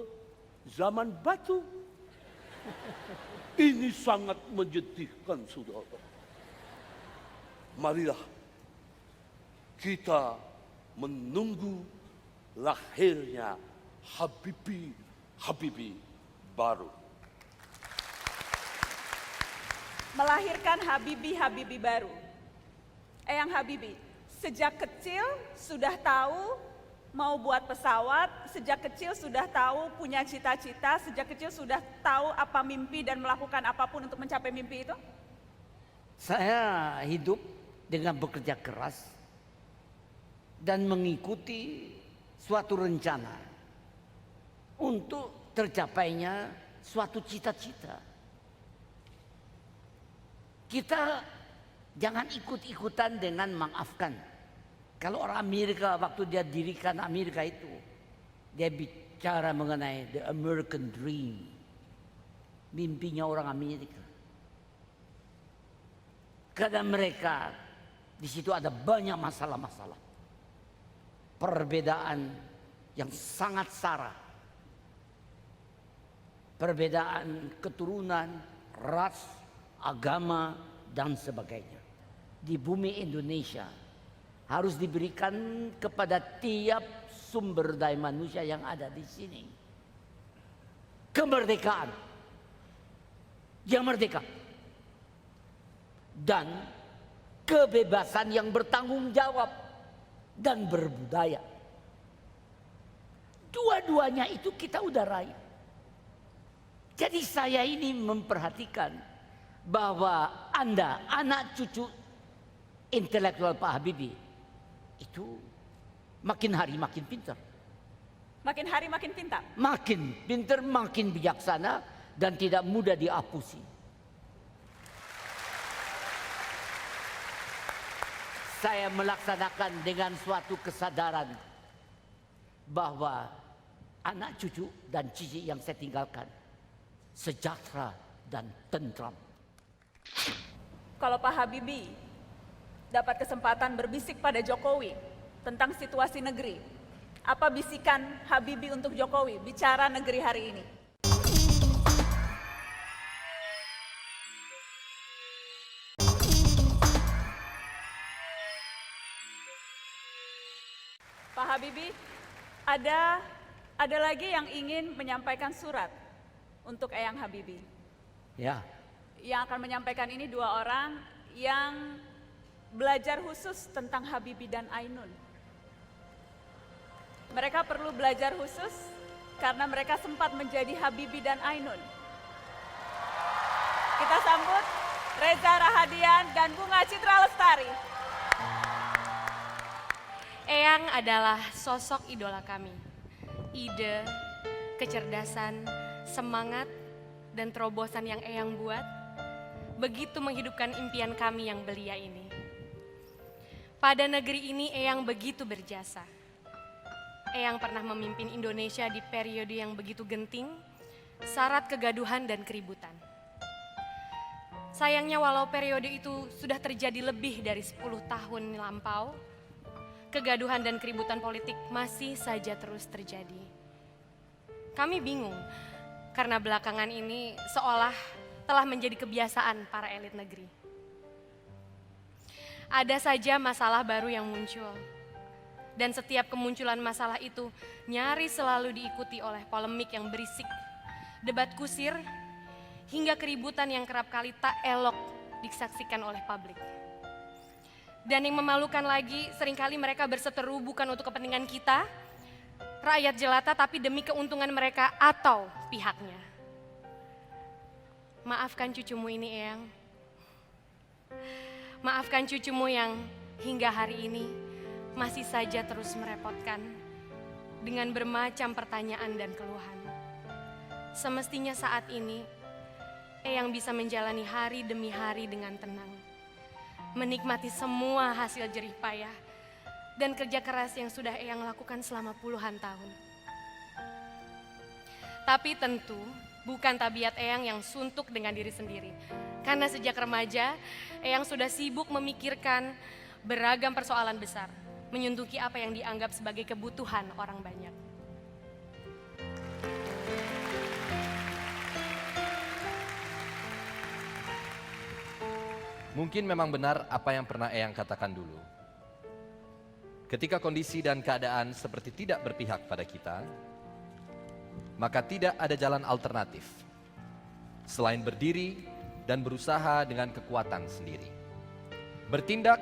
zaman batu? Ini sangat menyedihkan, saudara. Marilah kita menunggu lahirnya Habibie baru. Melahirkan Habibie baru. Eyang Habibie, sejak kecil sudah tahu mau buat pesawat, sejak kecil sudah tahu punya cita-cita, sejak kecil sudah tahu apa mimpi dan melakukan apapun untuk mencapai mimpi itu? Saya hidup dengan bekerja keras dan mengikuti suatu rencana untuk tercapainya suatu cita-cita. Kita jangan ikut-ikutan dengan mengafkan. Kalau orang Amerika waktu dia dirikan Amerika itu, dia bicara mengenai the American Dream, mimpinya orang Amerika. Karena mereka di situ ada banyak masalah-masalah, perbedaan yang sangat sara, perbedaan keturunan, ras, agama dan sebagainya. Di bumi Indonesia harus diberikan kepada tiap sumber daya manusia yang ada di sini kemerdekaan yang merdeka dan kebebasan yang bertanggung jawab dan berbudaya. Dua-duanya itu kita udah raih. Jadi saya ini memperhatikan bahwa Anda, anak cucu intelektual Pak Habibie, itu makin hari makin pintar. Makin hari makin pintar. Makin pintar, makin bijaksana, dan tidak mudah diapusi. Saya melaksanakan dengan suatu kesadaran bahwa anak cucu dan cici yang saya tinggalkan sejahtera dan tentram. Kalau Pak Habibie dapat kesempatan berbisik pada Jokowi tentang situasi negeri, apa bisikan Habibie untuk Jokowi bicara negeri hari ini? Pak Habibie, ada lagi yang ingin menyampaikan surat untuk Eyang Habibie. Ya. Yang akan menyampaikan ini dua orang yang belajar khusus tentang Habibie dan Ainun. Mereka perlu belajar khusus karena mereka sempat menjadi Habibie dan Ainun. Kita sambut Reza Rahadian dan Bunga Citra Lestari. Eyang adalah sosok idola kami. Ide, kecerdasan, semangat, dan terobosan yang Eyang buat begitu menghidupkan impian kami yang belia ini. Pada negeri ini Eyang begitu berjasa. Eyang pernah memimpin Indonesia di periode yang begitu genting, syarat kegaduhan dan keributan. Sayangnya walau periode itu sudah terjadi lebih dari 10 tahun lampau, kegaduhan dan keributan politik masih saja terus terjadi. Kami bingung karena belakangan ini seolah telah menjadi kebiasaan para elit negeri. Ada saja masalah baru yang muncul. Dan setiap kemunculan masalah itu nyaris selalu diikuti oleh polemik yang berisik, debat kusir, hingga keributan yang kerap kali tak elok disaksikan oleh publik. Dan yang memalukan lagi, seringkali mereka berseteru bukan untuk kepentingan kita, rakyat jelata, tapi demi keuntungan mereka atau pihaknya. Maafkan cucumu ini, Eyang. Maafkan cucumu yang hingga hari ini masih saja terus merepotkan dengan bermacam pertanyaan dan keluhan. Semestinya saat ini, Eyang bisa menjalani hari demi hari dengan tenang. Menikmati semua hasil jerih payah dan kerja keras yang sudah Eyang lakukan selama puluhan tahun. Tapi tentu bukan tabiat Eyang yang suntuk dengan diri sendiri. Karena sejak remaja, Eyang sudah sibuk memikirkan beragam persoalan besar, menyentuhi apa yang dianggap sebagai kebutuhan orang banyak. Mungkin memang benar apa yang pernah Eyang katakan dulu. Ketika kondisi dan keadaan seperti tidak berpihak pada kita, maka tidak ada jalan alternatif selain berdiri dan berusaha dengan kekuatan sendiri. Bertindak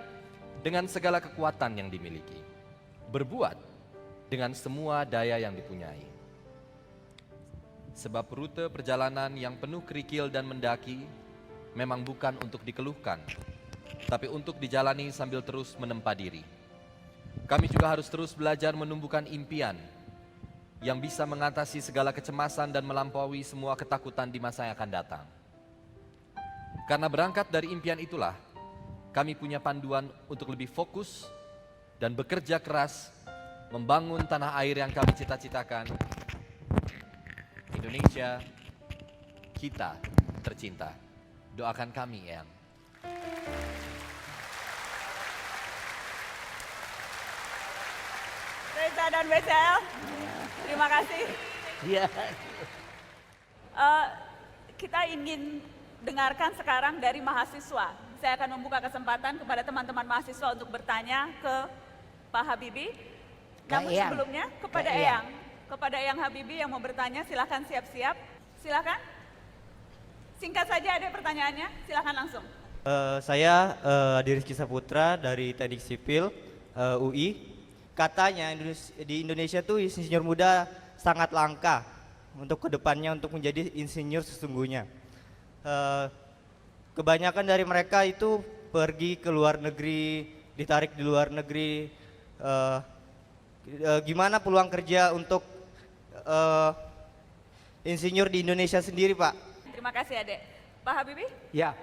dengan segala kekuatan yang dimiliki. Berbuat dengan semua daya yang dipunyai. Sebab rute perjalanan yang penuh kerikil dan mendaki memang bukan untuk dikeluhkan, tapi untuk dijalani sambil terus menempa diri. Kami juga harus terus belajar menumbuhkan impian yang bisa mengatasi segala kecemasan dan melampaui semua ketakutan di masa yang akan datang. Karena berangkat dari impian itulah, kami punya panduan untuk lebih fokus dan bekerja keras membangun tanah air yang kami cita-citakan. Indonesia, kita tercinta. Doakan kami, Eyang. Reza dan Besel, terima kasih. Ya. Kita ingin dengarkan sekarang dari mahasiswa. Saya akan membuka kesempatan kepada teman-teman mahasiswa untuk bertanya ke Pak Habibie. Namun Eyang. sebelumnya kepada Eyang. Eyang. Kepada Eyang Habibie yang mau bertanya, silakan siap-siap. Silakan. Singkat saja ada pertanyaannya, silakan langsung. Saya Adi Rizky Saputra dari Teknik Sipil UI. Katanya di Indonesia tuh insinyur muda sangat langka untuk kedepannya untuk menjadi insinyur sesungguhnya. Kebanyakan dari mereka itu pergi ke luar negeri, ditarik di luar negeri. Gimana peluang kerja untuk insinyur di Indonesia sendiri, Pak? Terima kasih Adek. Pak Habibie? Ya,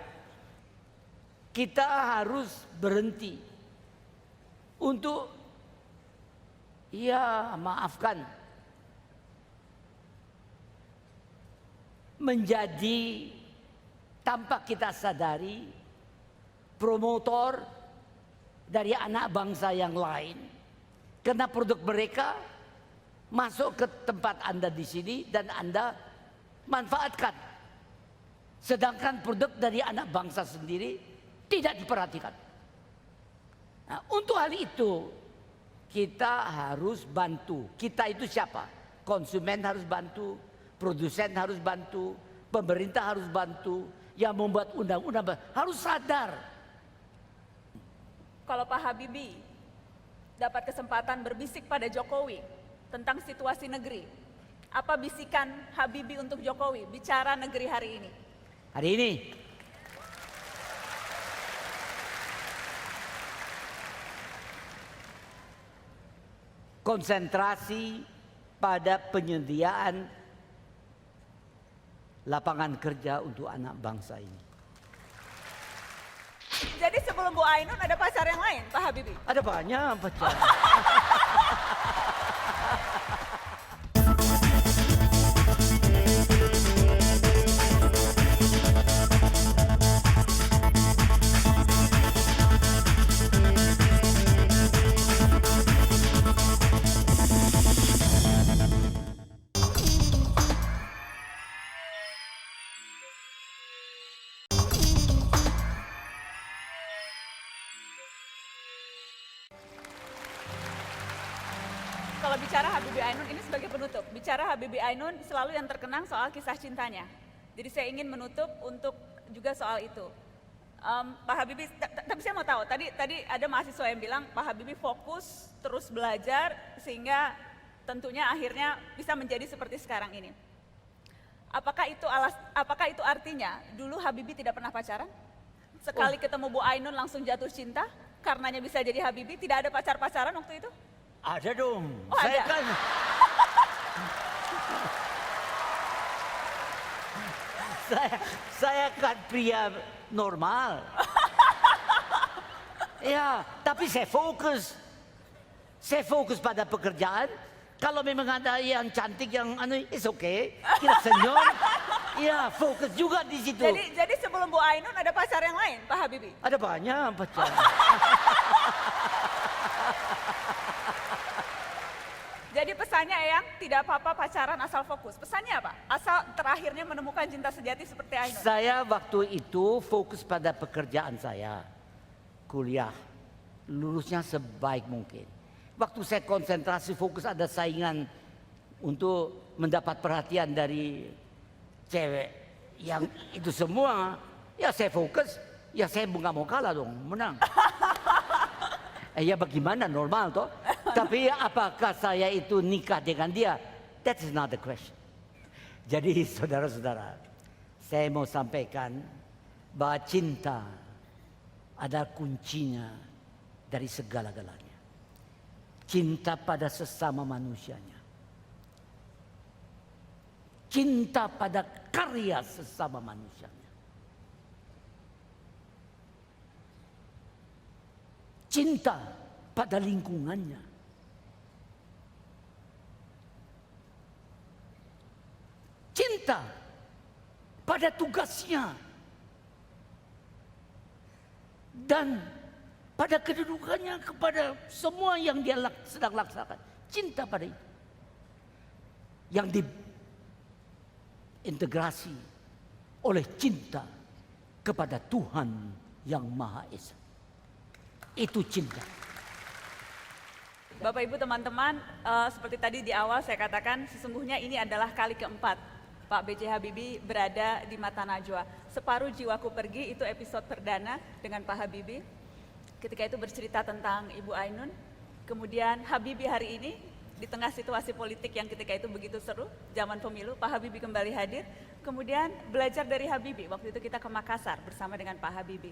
kita harus berhenti untuk, ya maafkan, menjadi tanpa kita sadari promotor dari anak bangsa yang lain. Karena produk mereka masuk ke tempat Anda di sini dan Anda manfaatkan. Sedangkan produk dari anak bangsa sendiri tidak diperhatikan. Nah, untuk hal itu kita harus bantu. Kita itu siapa? Konsumen harus bantu, produsen harus bantu, pemerintah harus bantu, yang membuat undang-undang harus sadar. Kalau Pak Habibie dapat kesempatan berbisik pada Jokowi tentang situasi negeri, apa bisikan Habibie untuk Jokowi bicara negeri hari ini? Hari ini konsentrasi pada penyediaan lapangan kerja untuk anak bangsa ini. Jadi sebelum Bu Ainun ada pacar yang lain, Pak Habibie? Ada banyak pacar. Kalau bicara Habibie Ainun ini sebagai penutup, bicara Habibie Ainun selalu yang terkenang soal kisah cintanya. Jadi saya ingin menutup untuk juga soal itu. Pak Habibie, tapi saya mau tahu, tadi ada mahasiswa yang bilang Pak Habibie fokus terus belajar sehingga tentunya akhirnya bisa menjadi seperti sekarang ini. Apakah itu artinya dulu Habibie tidak pernah pacaran? Sekali ketemu Bu Ainun langsung jatuh cinta, karenanya bisa jadi Habibie, tidak ada pacaran waktu itu? Ada dong. Oh, Saya ada. kan saya kan pria normal. Ya, tapi saya fokus. Saya fokus pada pekerjaan. Kalau memang ada yang cantik yang it's okay. Kita senyum. Ya, fokus juga di situ. Jadi sebelum Bu Ainun ada pacar yang lain, Pak Habibie? Ada banyak pacar. Jadi pesannya Eyang, tidak apa-apa pacaran asal fokus. Pesannya apa? Asal terakhirnya menemukan cinta sejati seperti Ainun. Saya waktu itu fokus pada pekerjaan saya. Kuliah, lulusnya sebaik mungkin. Waktu saya konsentrasi fokus ada saingan untuk mendapat perhatian dari cewek. Yang itu semua, ya saya fokus. Ya saya nggak mau kalah dong, menang. Ya bagaimana, normal toh. Tapi apakah saya itu nikah dengan dia? That is not the question. Jadi saudara-saudara, saya mau sampaikan bahwa cinta adalah kuncinya dari segala-galanya. Cinta pada sesama manusianya. Cinta pada karya sesama manusianya. Cinta pada lingkungannya. Cinta pada tugasnya. Dan pada kedudukannya kepada semua yang dia sedang laksanakan. Cinta pada itu. Yang diintegrasi oleh cinta kepada Tuhan yang Maha Esa. Itu cinta. Bapak Ibu teman-teman, seperti tadi di awal saya katakan sesungguhnya ini adalah kali keempat Pak B.J. Habibie berada di Mata Najwa. Separuh Jiwaku Pergi itu episode perdana dengan Pak Habibie. Ketika itu bercerita tentang Ibu Ainun. Kemudian Habibie hari ini di tengah situasi politik yang ketika itu begitu seru, zaman pemilu, Pak Habibie kembali hadir. Kemudian belajar dari Habibie, waktu itu kita ke Makassar bersama dengan Pak Habibie.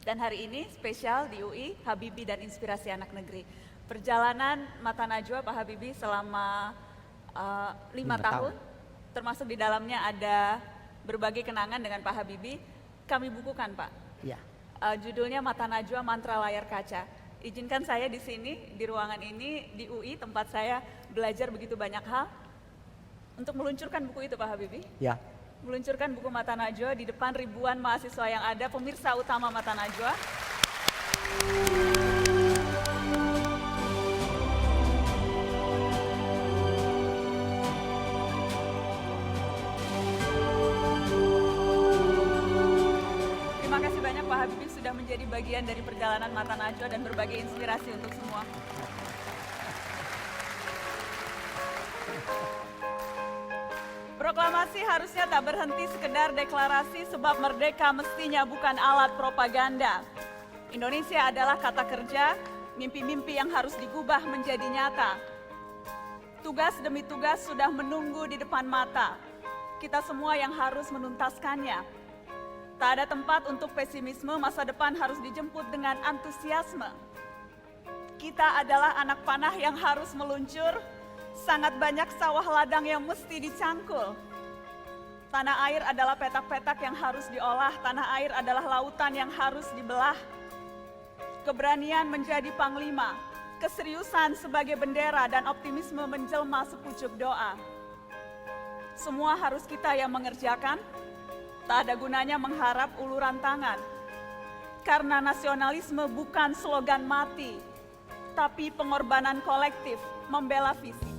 Dan hari ini spesial di UI, Habibie dan Inspirasi Anak Negeri. Perjalanan Mata Najwa Pak Habibie selama 5 tahun, termasuk di dalamnya ada berbagai kenangan dengan Pak Habibie. Kami bukukan, Pak. Ya. Judulnya Mata Najwa Mantra Layar Kaca. Izinkan saya di sini, di ruangan ini, di UI, tempat saya belajar begitu banyak hal, untuk meluncurkan buku itu, Pak Habibie. Ya. Meluncurkan buku Mata Najwa di depan ribuan mahasiswa yang ada, pemirsa utama Mata Najwa. Terima kasih banyak Pak Habibie sudah menjadi bagian dari perjalanan Mata Najwa dan berbagi inspirasi untuk semua. Proklamasi harusnya tak berhenti sekedar deklarasi sebab merdeka mestinya bukan alat propaganda. Indonesia adalah kata kerja, mimpi-mimpi yang harus digubah menjadi nyata. Tugas demi tugas sudah menunggu di depan mata. Kita semua yang harus menuntaskannya. Tak ada tempat untuk pesimisme, masa depan harus dijemput dengan antusiasme. Kita adalah anak panah yang harus meluncur, sangat banyak sawah ladang yang mesti dicangkul. Tanah air adalah petak-petak yang harus diolah, tanah air adalah lautan yang harus dibelah. Keberanian menjadi panglima, keseriusan sebagai bendera dan optimisme menjelma sepucuk doa. Semua harus kita yang mengerjakan. Tak ada gunanya mengharap uluran tangan. Karena nasionalisme bukan slogan mati, tapi pengorbanan kolektif membela visi.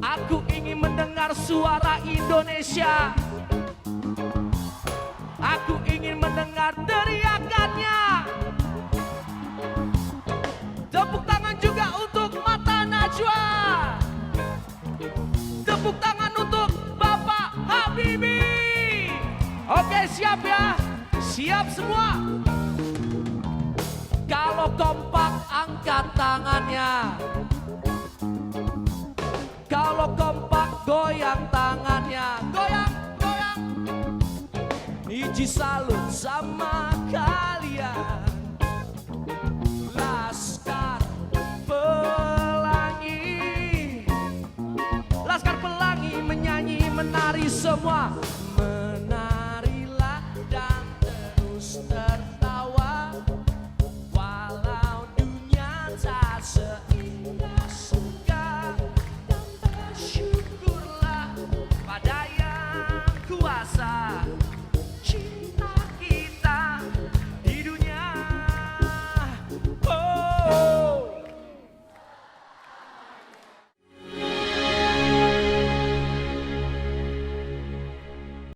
Aku ingin mendengar suara Indonesia. Aku ingin mendengar teriakannya. Tepuk tangan juga untuk Mata Najwa. Tepuk tangan untuk Bapak Habibie. Oke, siap ya? Siap semua? Kalau kompak angkat tangannya. Kalau kompak goyang tangannya. Goyang, goyang. Iji salut sama